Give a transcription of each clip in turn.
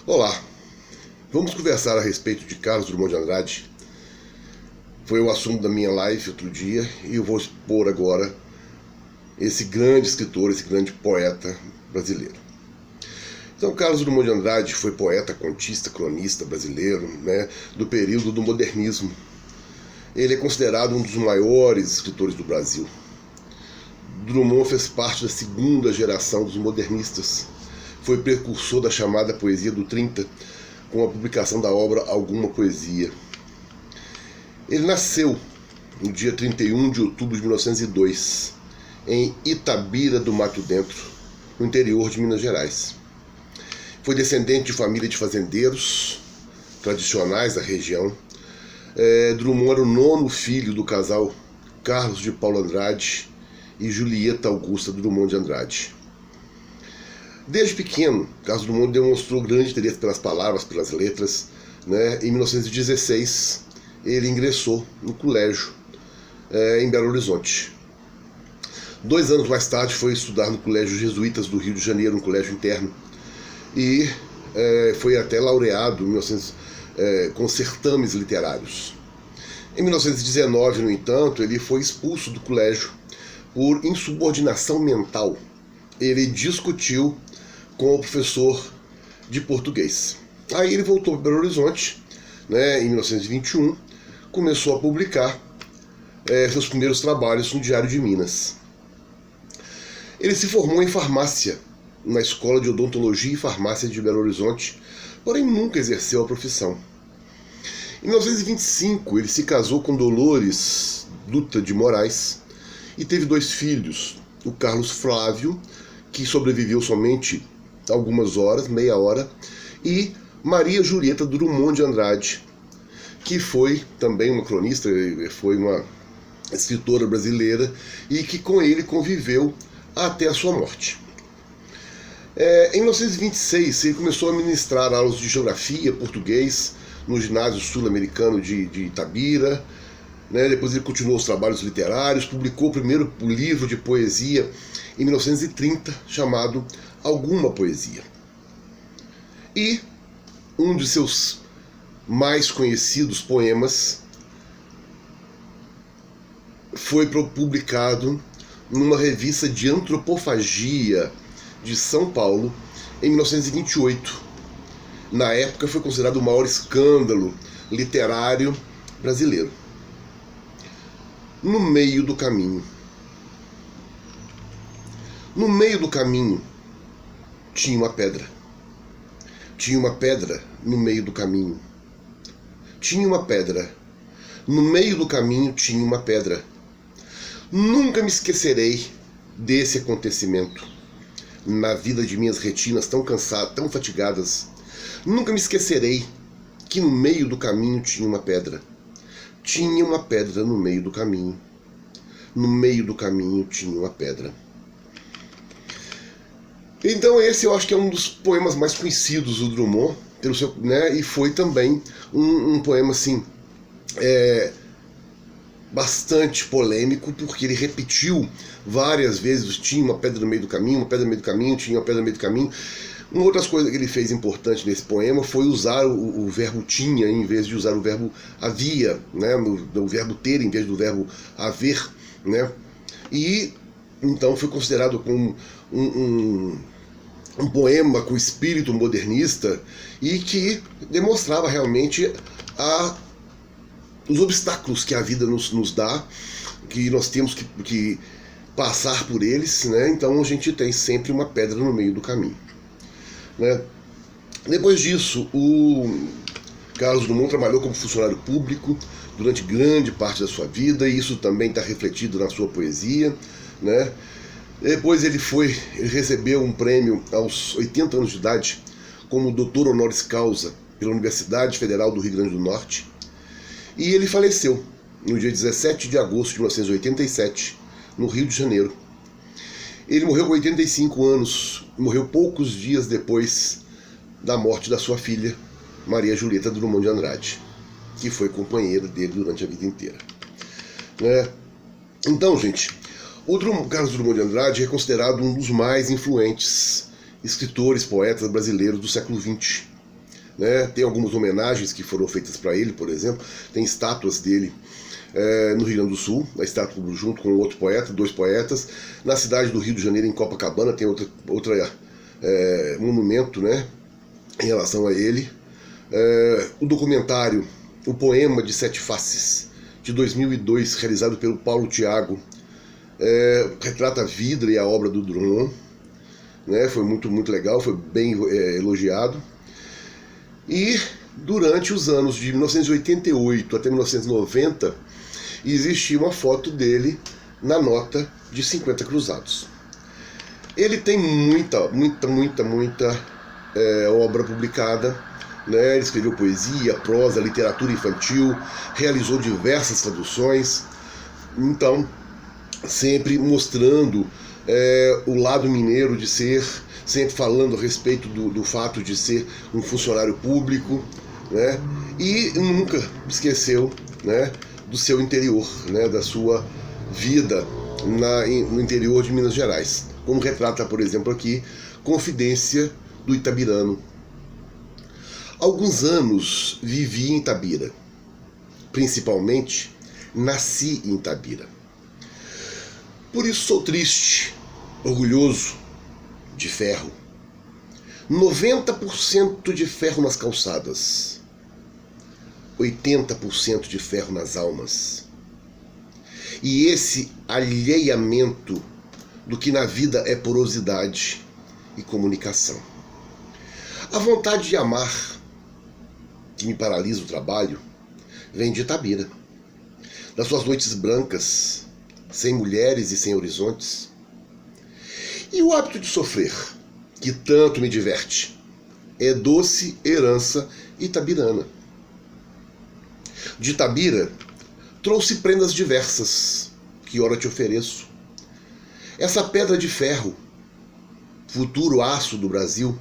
Olá, vamos conversar a respeito de Carlos Drummond de Andrade. Foi o assunto da minha live outro dia e eu vou expor agora esse grande escritor, esse grande poeta brasileiro. Então, Carlos Drummond de Andrade foi poeta, contista, cronista brasileiro, do período do modernismo. Ele é considerado um dos maiores escritores do Brasil. Drummond fez parte da segunda geração dos modernistas. Foi precursor da chamada poesia do 30, com a publicação da obra Alguma Poesia. Ele nasceu no dia 31 de outubro de 1902, em Itabira do Mato Dentro, no interior de Minas Gerais. Foi descendente de família de fazendeiros tradicionais da região. Drummond era o nono filho do casal Carlos de Paulo Andrade e Julieta Augusta Drummond de Andrade. Desde pequeno, Carlos Drummond demonstrou grande interesse pelas palavras, pelas letras. Em 1916, ele ingressou no colégio em Belo Horizonte. 2 anos mais tarde, foi estudar no Colégio Jesuítas do Rio de Janeiro, um colégio interno, e foi até laureado com certames literários. Em 1919, no entanto, ele foi expulso do colégio por insubordinação mental. Ele discutiu com o professor de português. Aí ele voltou para Belo Horizonte, em 1921, começou a publicar seus primeiros trabalhos no Diário de Minas. Ele se formou em farmácia, na Escola de Odontologia e Farmácia de Belo Horizonte, porém nunca exerceu a profissão. Em 1925, ele se casou com Dolores Dutra de Moraes e teve 2 filhos, o Carlos Flávio, que sobreviveu somente algumas horas, meia hora, e Maria Julieta Drummond de Andrade, que foi também uma cronista, foi uma escritora brasileira e que com ele conviveu até a sua morte. Em 1926, ele começou a ministrar aulas de geografia, português, no ginásio sul-americano de Itabira. Depois ele continuou os trabalhos literários, publicou o primeiro livro de poesia em 1930, chamado Alguma Poesia. E um de seus mais conhecidos poemas foi publicado numa revista de antropofagia de São Paulo em 1928. Na época foi considerado o maior escândalo literário brasileiro. No meio do caminho. No meio do caminho tinha uma pedra. Tinha uma pedra no meio do caminho. Tinha uma pedra. No meio do caminho tinha uma pedra. Nunca me esquecerei desse acontecimento. Na vida de minhas retinas tão cansadas, tão fatigadas, nunca me esquecerei que no meio do caminho tinha uma pedra. Tinha uma pedra no meio do caminho. No meio do caminho tinha uma pedra. Então esse eu acho que é um dos poemas mais conhecidos do Drummond, e foi também um poema assim, bastante polêmico, porque ele repetiu várias vezes: tinha uma pedra no meio do caminho, uma pedra no meio do caminho, tinha uma pedra no meio do caminho. Uma outra coisa que ele fez importante nesse poema foi usar o verbo tinha em vez de usar o verbo havia, o verbo ter em vez do verbo haver, E então foi considerado como um poema com espírito modernista e que demonstrava realmente os obstáculos que a vida nos dá, que nós temos que passar por eles, Então a gente tem sempre uma pedra no meio do caminho. Depois disso, o Carlos Drummond trabalhou como funcionário público durante grande parte da sua vida, e isso também está refletido na sua poesia. Depois ele recebeu um prêmio aos 80 anos de idade como doutor honoris causa pela Universidade Federal do Rio Grande do Norte, e ele faleceu no dia 17 de agosto de 1987, no Rio de Janeiro. Ele morreu com 85 anos, morreu poucos dias depois da morte da sua filha, Maria Julieta Drummond de Andrade, que foi companheira dele durante a vida inteira. Então, gente, o Carlos Drummond de Andrade é considerado um dos mais influentes escritores, poetas brasileiros do século XX. né? Tem algumas homenagens que foram feitas para ele, por exemplo, tem estátuas dele no Rio Grande do Sul, a estátua junto com outro poeta, 2 poetas. Na cidade do Rio de Janeiro, em Copacabana, tem outra monumento, né, em relação a ele. O documentário O Poema de Sete Faces, de 2002, realizado pelo Paulo Thiago, retrata a vida e a obra do Drummond, né? Foi muito, muito legal, foi bem elogiado. E durante os anos de 1988 até 1990, existia uma foto dele na nota de 50 cruzados. Ele tem muita obra publicada, né? Ele escreveu poesia, prosa, literatura infantil, realizou diversas traduções, então sempre mostrando o lado mineiro de ser, sempre falando a respeito do fato de ser um funcionário público, né? E nunca esqueceu, né, do seu interior, né, da sua vida no interior de Minas Gerais, como retrata, por exemplo, aqui Confidência do Itabirano. Alguns anos vivi em Itabira, principalmente nasci em Itabira. Por isso sou triste, orgulhoso, de ferro. 90% de ferro nas calçadas, 80% de ferro nas almas. E esse alheamento do que na vida é porosidade e comunicação. A vontade de amar, que me paralisa o trabalho, vem de Itabira, das suas noites brancas, sem mulheres e sem horizontes. E o hábito de sofrer, que tanto me diverte, é doce herança itabirana. De Itabira, trouxe prendas diversas, que ora te ofereço. Essa pedra de ferro, futuro aço do Brasil,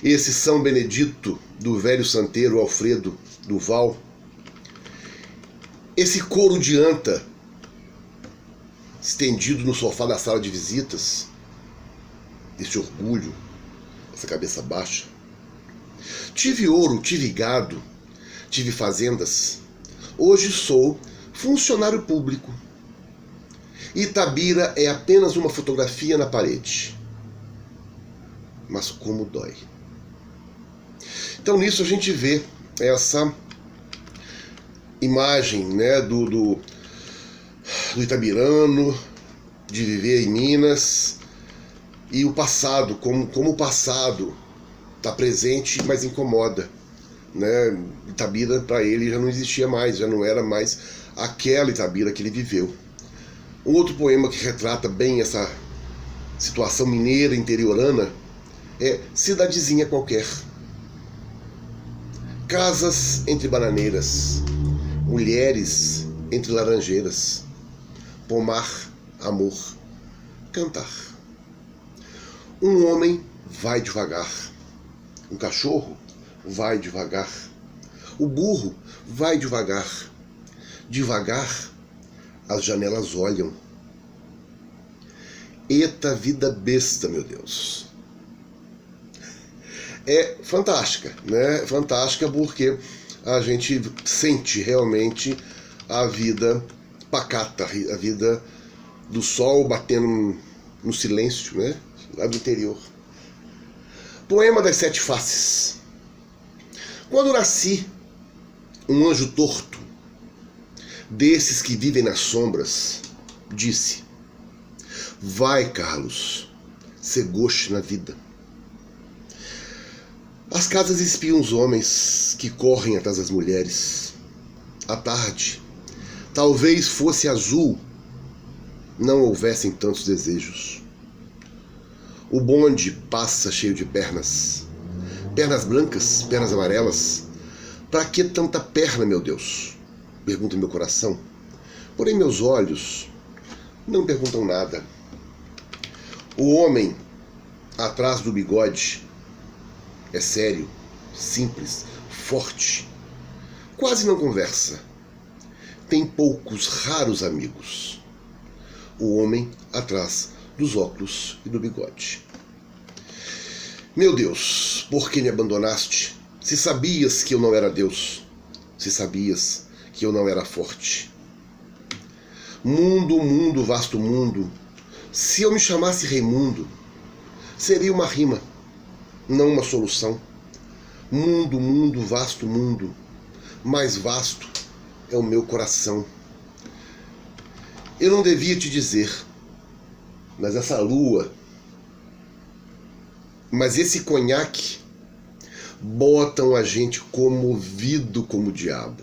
esse São Benedito do velho santeiro Alfredo Duval, esse couro de anta estendido no sofá da sala de visitas, esse orgulho, essa cabeça baixa. Tive ouro, tive gado, tive fazendas. Hoje sou funcionário público. Itabira é apenas uma fotografia na parede. Mas como dói. Então nisso a gente vê essa imagem, né, do itabirano, de viver em Minas, e o passado, como o passado está presente, mas incomoda, né? Itabira, para ele, já não existia mais, já não era mais aquela Itabira que ele viveu. Um outro poema que retrata bem essa situação mineira, interiorana, é Cidadezinha Qualquer. Casas entre bananeiras, mulheres entre laranjeiras, pomar, amor, cantar. Um homem vai devagar, um cachorro vai devagar, o burro vai devagar. Devagar, as janelas olham. Eita vida besta, meu Deus. É fantástica, né? Fantástica porque a gente sente realmente a vida pacata, a vida do sol batendo no silêncio, né? Lá do interior. Poema das Sete Faces. Quando nasci, um anjo torto, desses que vivem nas sombras, disse: vai, Carlos, ser goste na vida. As casas espiam os homens que correm atrás das mulheres. À tarde, talvez fosse azul, não houvessem tantos desejos. O bonde passa cheio de pernas. Pernas brancas, pernas amarelas. Pra que tanta perna, meu Deus? Pergunta meu coração. Porém meus olhos não perguntam nada. O homem atrás do bigode é sério, simples, forte. Quase não conversa. Tem poucos raros amigos. O homem atrás dos óculos e do bigode. Meu Deus, por que me abandonaste? Se sabias que eu não era Deus, se sabias que eu não era forte. Mundo, mundo, vasto mundo, se eu me chamasse Raimundo, seria uma rima, não uma solução. Mundo, mundo, vasto mundo, mais vasto é o meu coração. Eu não devia te dizer, mas essa lua, mas esse conhaque botam a gente comovido como o diabo.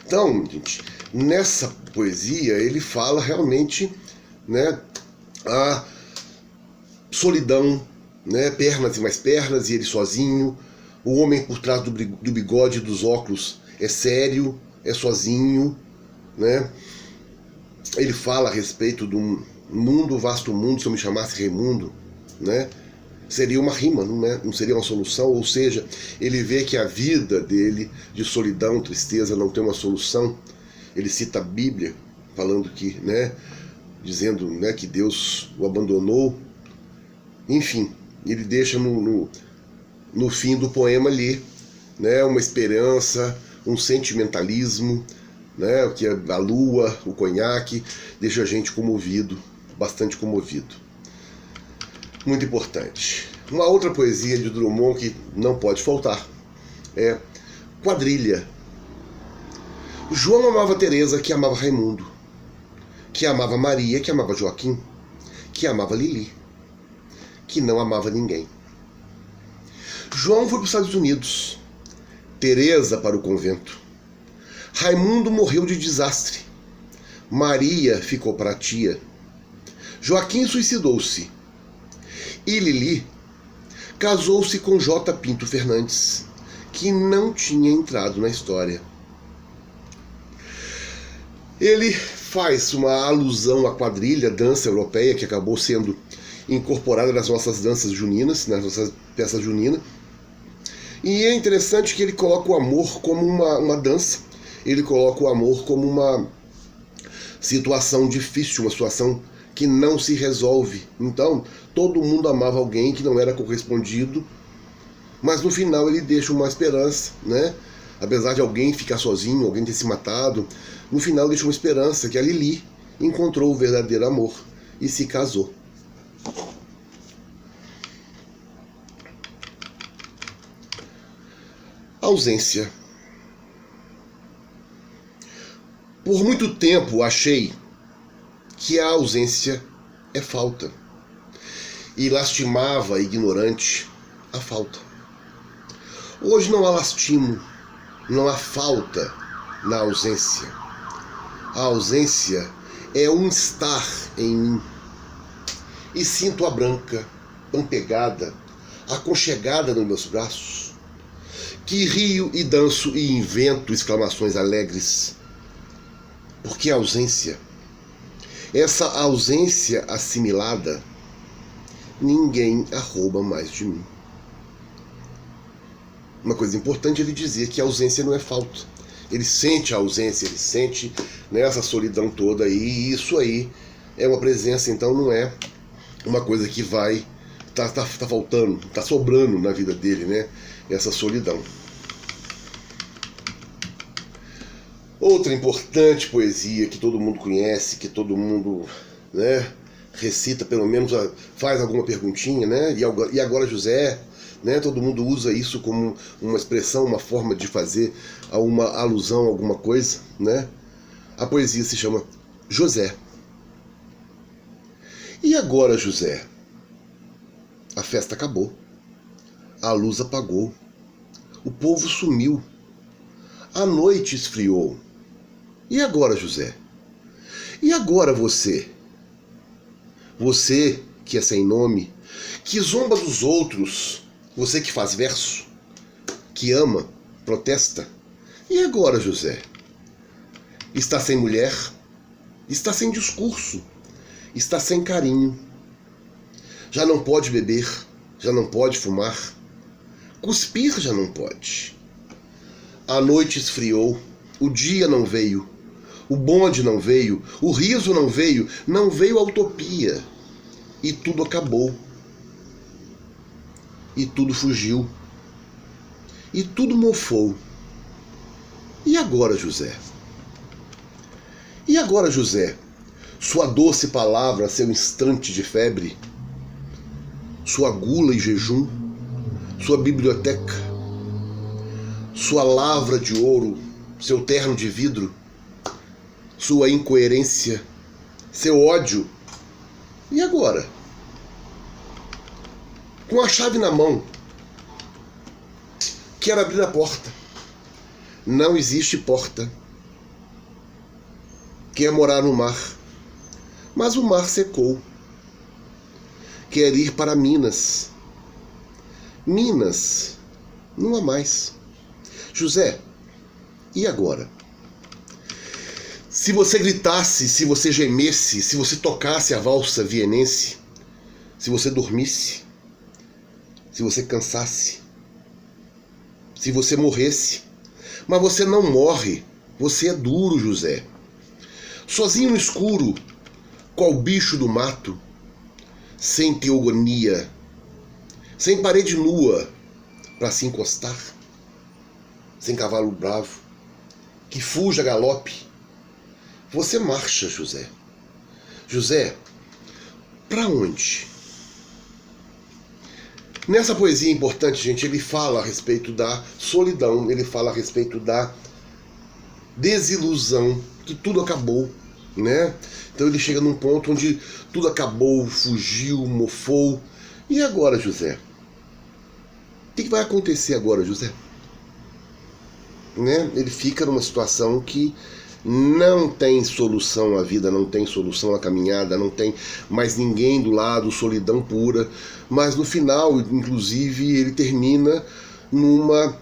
Então, gente, nessa poesia ele fala realmente, né, a solidão, né, pernas e mais pernas, e ele sozinho. O homem por trás do bigode e dos óculos é sério, é sozinho, né? Ele fala a respeito do mundo, vasto mundo, se eu me chamasse Raimundo, né? Seria uma rima, não seria uma solução. Ou seja, ele vê que a vida dele de solidão, tristeza, não tem uma solução. Ele cita a Bíblia, falando que, né, dizendo, né, que Deus o abandonou. Enfim, ele deixa no fim do poema ali, né, uma esperança, um sentimentalismo, né, que a lua, o conhaque, deixa a gente comovido, bastante comovido. Muito importante. Uma outra poesia de Drummond que não pode faltar é Quadrilha. João amava Teresa, que amava Raimundo, que amava Maria, que amava Joaquim, que amava Lili, que não amava ninguém. João foi para os Estados Unidos, Teresa para o convento. Raimundo morreu de desastre. Maria ficou para a tia. Joaquim suicidou-se. E Lili casou-se com J. Pinto Fernandes, que não tinha entrado na história. Ele faz uma alusão à quadrilha, dança europeia, que acabou sendo incorporada nas nossas danças juninas, nas nossas peças juninas. E é interessante que ele coloca o amor como uma dança, ele coloca o amor como uma situação difícil, uma situação que não se resolve. Então, todo mundo amava alguém que não era correspondido, mas no final ele deixa uma esperança, né? Apesar de alguém ficar sozinho, alguém ter se matado, no final deixa uma esperança que a Lili encontrou o verdadeiro amor e se casou. Ausência. Por muito tempo achei que a ausência é falta, e lastimava ignorante a falta. Hoje não há lastimo, não há falta na ausência. A ausência é um estar em mim, e sinto a branca, ampegada, aconchegada nos meus braços, que rio e danço e invento exclamações alegres, porque a ausência, essa ausência assimilada, ninguém a rouba mais de mim. Uma coisa importante ele dizer que a ausência não é falta. Ele sente a ausência, ele sente, né, essa solidão toda aí, e isso aí é uma presença, então não é uma coisa que vai tá faltando, tá sobrando na vida dele, né, essa solidão. Outra importante poesia que todo mundo conhece, que todo mundo, né, recita, pelo menos faz alguma perguntinha, né? E agora José, né? Todo mundo usa isso como uma expressão, uma forma de fazer uma alusão a alguma coisa, né? A poesia se chama José. E agora, José? A festa acabou, a luz apagou, o povo sumiu, a noite esfriou. E agora, José? E agora você? Você que é sem nome, que zomba dos outros, você que faz verso, que ama, protesta. E agora, José? Está sem mulher, está sem discurso, está sem carinho. Já não pode beber, já não pode fumar, cuspir já não pode. A noite esfriou, o dia não veio, o bonde não veio, o riso não veio a utopia. E tudo acabou. E tudo fugiu. e tudo mofou. E agora, José? E agora, José? Sua doce palavra, seu instante de febre, sua gula e jejum, sua biblioteca, sua lavra de ouro, seu terno de vidro, sua incoerência, seu ódio. E agora? Com a chave na mão, quero abrir a porta. Não existe porta. Quer morar no mar, mas o mar secou. Quer ir para Minas. Minas, não há mais. José, e agora? Se você gritasse, se você gemesse, se você tocasse a valsa vienense, se você dormisse, se você cansasse, se você morresse, mas você não morre, você é duro, José. Sozinho no escuro, qual bicho do mato, sem teogonia, sem parede nua para se encostar, sem cavalo bravo, que fuja a galope, você marcha, José. José, para onde? Nessa poesia importante, gente, ele fala a respeito da solidão, ele fala a respeito da desilusão, que tudo acabou, né? Então ele chega num ponto onde tudo acabou, fugiu, mofou. E agora, José? O que vai acontecer agora, José? Né? Ele fica numa situação que não tem solução à vida, não tem solução à caminhada, não tem mais ninguém do lado, solidão pura. Mas no final, inclusive, ele termina numa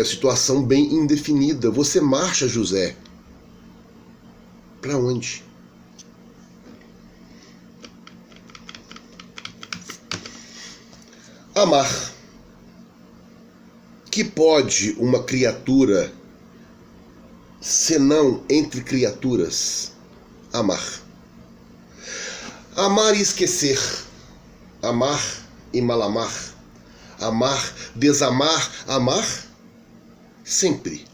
situação bem indefinida. Você marcha, José. Para onde? Amar. Que pode uma criatura, senão entre criaturas, amar? Amar e esquecer. Amar e malamar. Amar, desamar, amar sempre.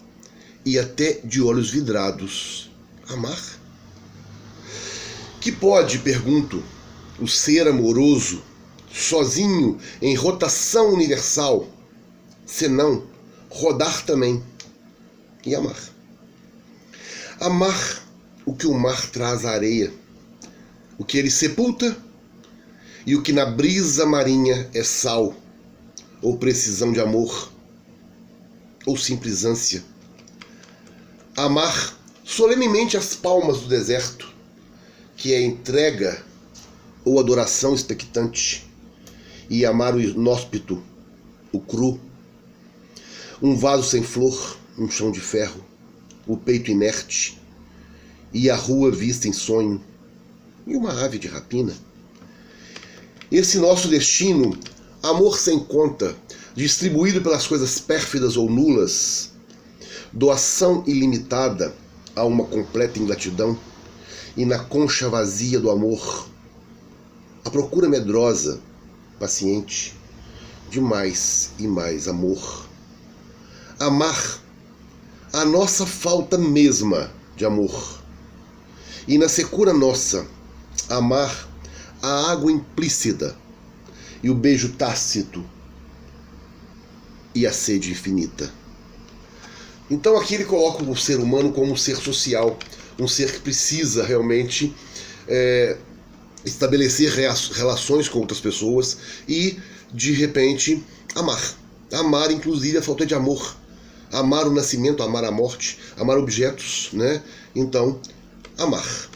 E até de olhos vidrados. Amar? Que pode, pergunto, o ser amoroso, sozinho em rotação universal, senão rodar também e amar? Amar o que o mar traz à areia, o que ele sepulta e o que na brisa marinha é sal, ou precisão de amor, ou simples ânsia. Amar solenemente as palmas do deserto, que é entrega ou adoração expectante, e amar o inóspito, o cru, um vaso sem flor, um chão de ferro, o peito inerte, e a rua vista em sonho, e uma ave de rapina. Esse nosso destino, amor sem conta, distribuído pelas coisas pérfidas ou nulas, doação ilimitada a uma completa ingratidão, e na concha vazia do amor, a procura medrosa, paciente, de mais e mais amor. Amar a nossa falta mesma de amor. E na secura nossa, amar a água implícita e o beijo tácito e a sede infinita. Então aqui ele coloca o ser humano como um ser social, um ser que precisa realmente estabelecer relações com outras pessoas e, de repente, amar. Amar, inclusive, a falta de amor. Amar o nascimento, amar a morte, amar objetos, né? Então, amar.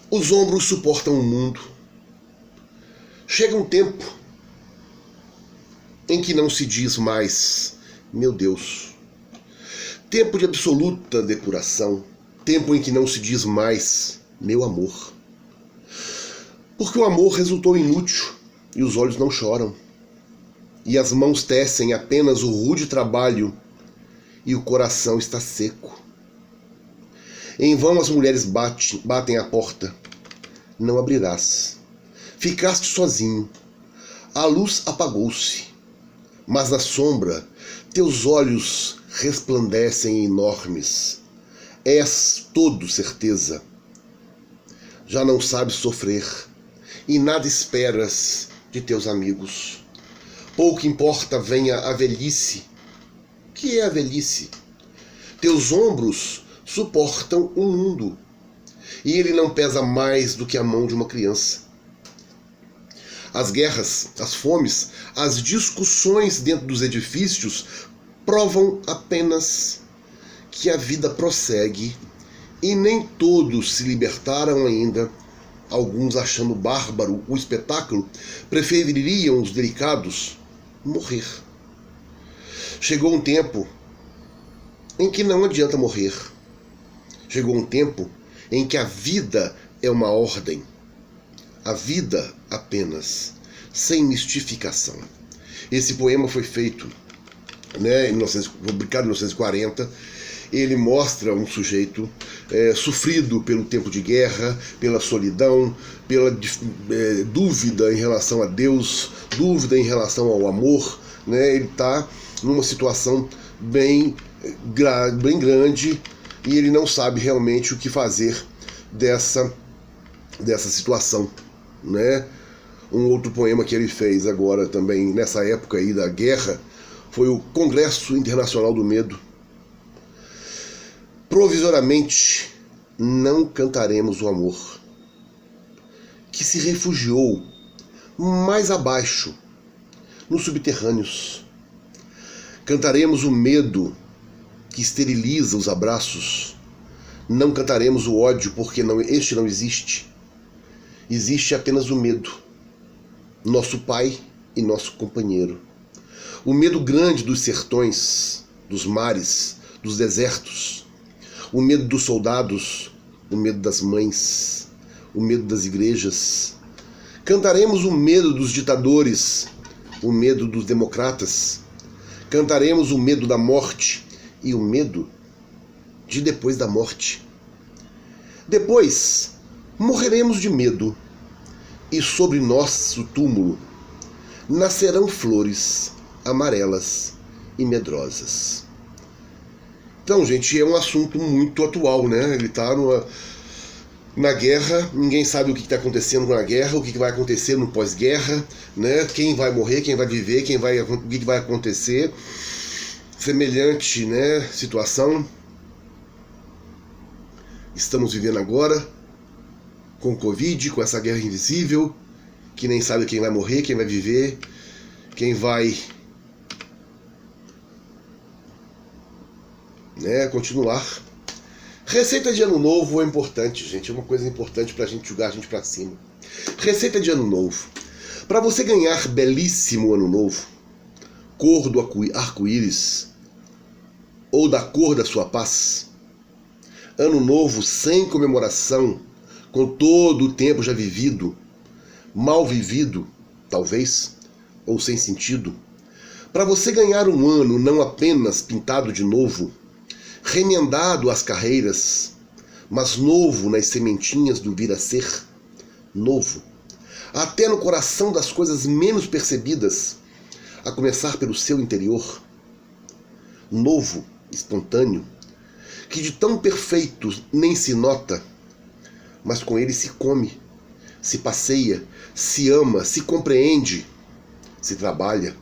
Os ombros suportam o mundo. Chega um tempo em que não se diz mais, meu Deus. Tempo de absoluta depuração. Tempo em que não se diz mais, meu amor. Porque o amor resultou inútil e os olhos não choram. E as mãos tecem apenas o rude trabalho e o coração está seco. Em vão as mulheres batem a porta. Não abrirás. Ficaste sozinho. A luz apagou-se. mas na sombra teus olhos resplandecem enormes. És todo certeza. Já não sabes sofrer, e nada esperas de teus amigos. Pouco importa venha a velhice. Que é a velhice? Teus ombros suportam o mundo, e ele não pesa mais do que a mão de uma criança. As guerras, as fomes, as discussões dentro dos edifícios provam apenas que a vida prossegue e nem todos se libertaram ainda. Alguns, achando bárbaro o espetáculo, prefeririam os delicados morrer. Chegou um tempo em que não adianta morrer. Chegou um tempo em que a vida é uma ordem. A vida apenas, sem mistificação. Esse poema foi feito, publicado em 1940. Ele mostra um sujeito sofrido pelo tempo de guerra, pela solidão, pela dúvida em relação a Deus, dúvida em relação ao amor. Ele está numa situação bem grande e ele não sabe realmente o que fazer dessa situação. Um outro poema que ele fez agora também, nessa época aí da guerra, foi o Congresso Internacional do Medo. Provisoriamente não cantaremos o amor, que se refugiou mais abaixo, nos subterrâneos. Cantaremos o medo que esteriliza os abraços. Não cantaremos o ódio, porque este não existe. Existe apenas o medo, nosso pai e nosso companheiro. O medo grande dos sertões, dos mares, dos desertos. O medo dos soldados, o medo das mães, o medo das igrejas. Cantaremos o medo dos ditadores, o medo dos democratas. Cantaremos o medo da morte e o medo de depois da morte. Depois morreremos de medo, e sobre nosso túmulo nascerão flores amarelas e medrosas. Então, gente, é um assunto muito atual, Ele está na guerra, ninguém sabe o que está acontecendo na guerra, o que vai acontecer no pós-guerra, Quem vai morrer, quem vai viver, o que vai acontecer. Semelhante, situação estamos vivendo agora, com o Covid, com essa guerra invisível, que nem sabe quem vai morrer, quem vai viver, quem vai continuar. Receita de ano novo é importante, gente. É uma coisa importante pra gente jogar a gente pra cima. Receita de ano novo. Para você ganhar belíssimo ano novo, cor do arco-íris, ou da cor da sua paz, ano novo sem comemoração, com todo o tempo já vivido, mal vivido, talvez, ou sem sentido. Para você ganhar um ano não apenas pintado de novo, remendado às carreiras, mas novo nas sementinhas do vir a ser, novo, até no coração das coisas menos percebidas, a começar pelo seu interior, novo, espontâneo, que de tão perfeito nem se nota, mas com ele se come, se passeia, se ama, se compreende, se trabalha.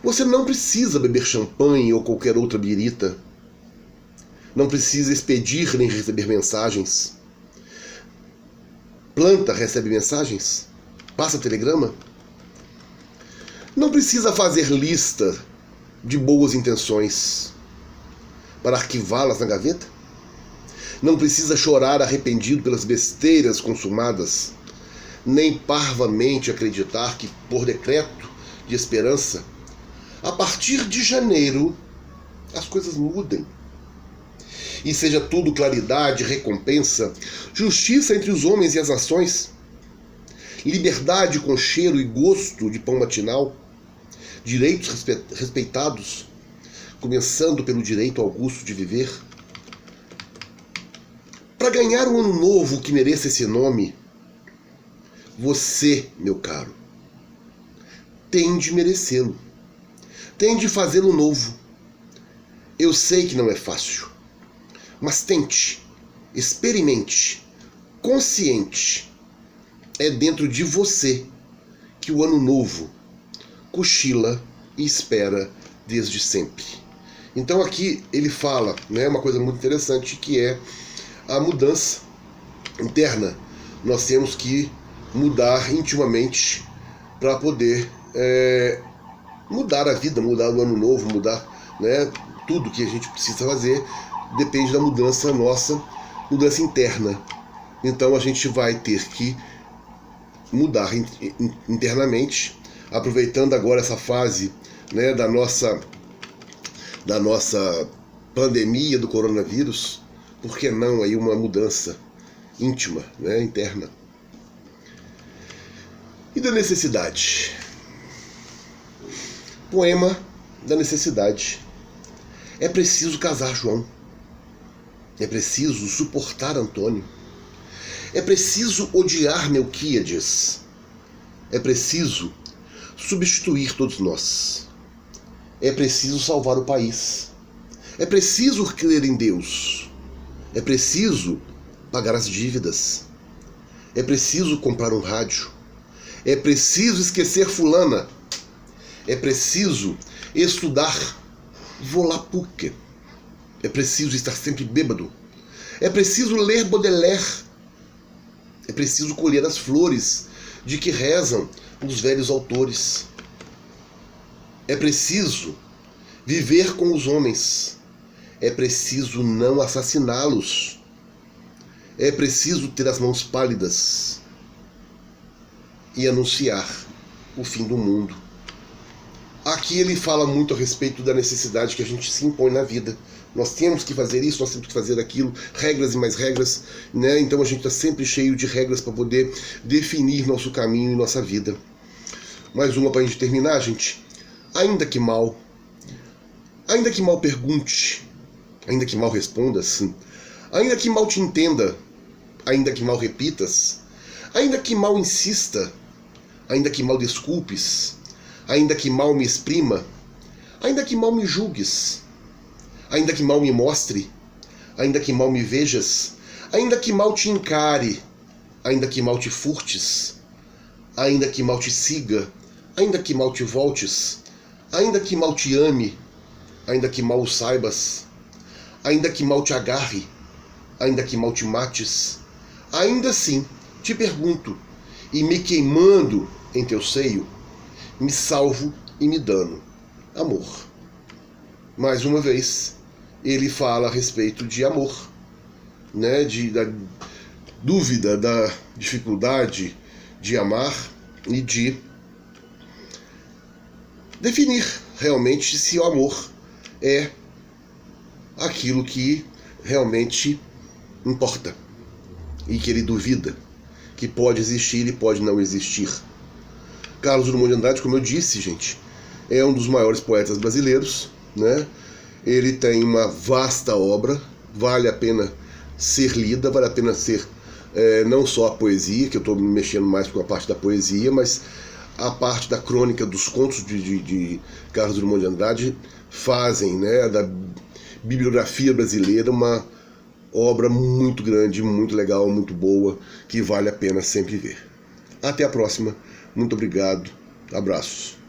Você não precisa beber champanhe ou qualquer outra birita. Não precisa expedir nem receber mensagens. Planta recebe mensagens? Passa telegrama? Não precisa fazer lista de boas intenções para arquivá-las na gaveta? Não precisa chorar arrependido pelas besteiras consumadas, nem parvamente acreditar que, por decreto de esperança, a partir de janeiro as coisas mudem. E seja tudo claridade, recompensa, justiça entre os homens e as nações, liberdade com cheiro e gosto de pão matinal, direitos respeitados, começando pelo direito augusto de viver. Para ganhar um ano novo que mereça esse nome, você, meu caro, tem de merecê-lo. Tente fazê-lo novo. Eu sei que não é fácil, mas tente, experimente, consciente. É dentro de você que o ano novo cochila e espera desde sempre. Então aqui ele fala, né, uma coisa muito interessante, que é a mudança interna. Nós temos que mudar intimamente para poder mudar a vida, mudar o ano novo, mudar, né, tudo que a gente precisa fazer depende da mudança nossa, mudança interna. Então a gente vai ter que mudar internamente, aproveitando agora essa fase, né, da nossa pandemia do coronavírus. Por que não aí uma mudança íntima, né, interna? E da necessidade? Poema da necessidade. É preciso casar João. É preciso suportar Antônio. É preciso odiar Melquíades. É preciso substituir todos nós. É preciso salvar o país. É preciso crer em Deus. É preciso pagar as dívidas. É preciso comprar um rádio. É preciso esquecer fulana. É preciso estudar Volapük. É preciso estar sempre bêbado. É preciso ler Baudelaire. É preciso colher as flores de que rezam os velhos autores. É preciso viver com os homens. É preciso não assassiná-los. É preciso ter as mãos pálidas e anunciar o fim do mundo. Aqui ele fala muito a respeito da necessidade que a gente se impõe na vida. Nós temos que fazer isso, nós temos que fazer aquilo, regras e mais regras, né? Então a gente está sempre cheio de regras para poder definir nosso caminho e nossa vida. Mais uma para a gente terminar, gente. Ainda que mal pergunte, ainda que mal respondas, ainda que mal te entenda, ainda que mal repitas, ainda que mal insista, ainda que mal desculpes, ainda que mal me exprima, ainda que mal me julgues, ainda que mal me mostre, ainda que mal me vejas, ainda que mal te encare, ainda que mal te furtes, ainda que mal te siga, ainda que mal te voltes, ainda que mal te ame, ainda que mal o saibas, ainda que mal te agarre, ainda que mal te mates, ainda assim te pergunto, e me queimando em teu seio, me salvo e me dano. Amor. Mais uma vez, ele fala a respeito de amor, né? Da dúvida, da dificuldade de amar e de definir realmente se o amor é aquilo que realmente importa e que ele duvida que pode existir e pode não existir. Carlos Drummond de Andrade, como eu disse, gente, é um dos maiores poetas brasileiros, né? Ele tem uma vasta obra, vale a pena ser lida, vale a pena ser não só a poesia, que eu estou mexendo mais com a parte da poesia, mas a parte da crônica dos contos de Carlos Drummond de Andrade fazem, né, da bibliografia brasileira uma obra muito grande, muito legal, muito boa, que vale a pena sempre ver. Até a próxima. Muito obrigado. Abraços.